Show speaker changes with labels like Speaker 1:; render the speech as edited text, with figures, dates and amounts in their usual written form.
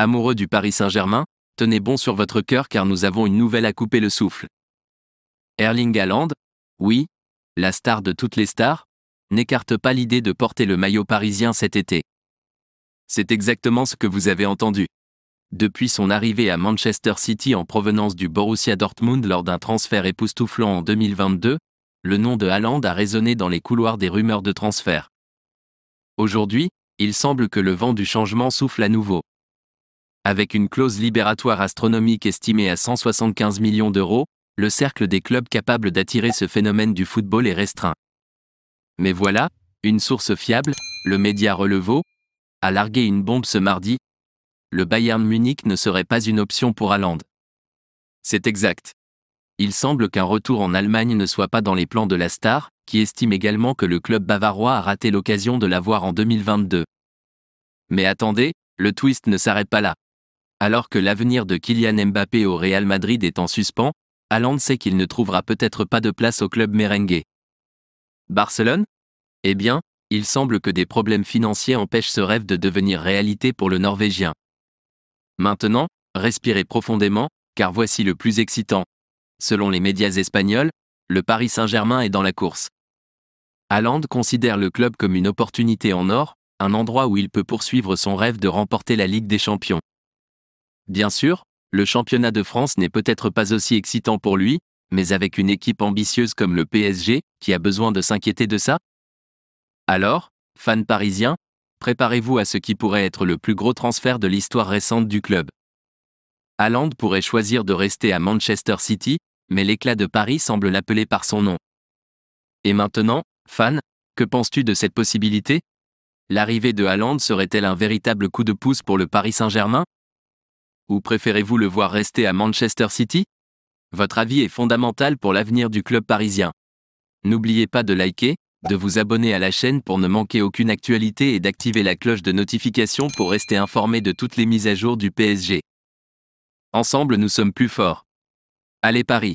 Speaker 1: Amoureux du Paris Saint-Germain, tenez bon sur votre cœur car nous avons une nouvelle à couper le souffle. Erling Haaland, oui, la star de toutes les stars, n'écarte pas l'idée de porter le maillot parisien cet été. C'est exactement ce que vous avez entendu. Depuis son arrivée à Manchester City en provenance du Borussia Dortmund lors d'un transfert époustouflant en 2022, le nom de Haaland a résonné dans les couloirs des rumeurs de transfert. Aujourd'hui, il semble que le vent du changement souffle à nouveau. Avec une clause libératoire astronomique estimée à 175 millions d'euros, le cercle des clubs capables d'attirer ce phénomène du football est restreint. Mais voilà, une source fiable, le média Relevo, a largué une bombe ce mardi. Le Bayern Munich ne serait pas une option pour Haaland. C'est exact. Il semble qu'un retour en Allemagne ne soit pas dans les plans de la star, qui estime également que le club bavarois a raté l'occasion de l'avoir en 2022. Mais attendez, le twist ne s'arrête pas là. Alors que l'avenir de Kylian Mbappé au Real Madrid est en suspens, Haaland sait qu'il ne trouvera peut-être pas de place au club merengue. Barcelone ? Eh bien, il semble que des problèmes financiers empêchent ce rêve de devenir réalité pour le Norvégien. Maintenant, respirez profondément, car voici le plus excitant. Selon les médias espagnols, le Paris Saint-Germain est dans la course. Haaland considère le club comme une opportunité en or, un endroit où il peut poursuivre son rêve de remporter la Ligue des Champions. Bien sûr, le championnat de France n'est peut-être pas aussi excitant pour lui, mais avec une équipe ambitieuse comme le PSG, qui a besoin de s'inquiéter de ça ? Alors, fans parisiens, préparez-vous à ce qui pourrait être le plus gros transfert de l'histoire récente du club. Haaland pourrait choisir de rester à Manchester City, mais l'éclat de Paris semble l'appeler par son nom. Et maintenant, fan, que penses-tu de cette possibilité ? L'arrivée de Haaland serait-elle un véritable coup de pouce pour le Paris Saint-Germain ? Ou préférez-vous le voir rester à Manchester City ? Votre avis est fondamental pour l'avenir du club parisien. N'oubliez pas de liker, de vous abonner à la chaîne pour ne manquer aucune actualité et d'activer la cloche de notification pour rester informé de toutes les mises à jour du PSG. Ensemble nous sommes plus forts. Allez Paris!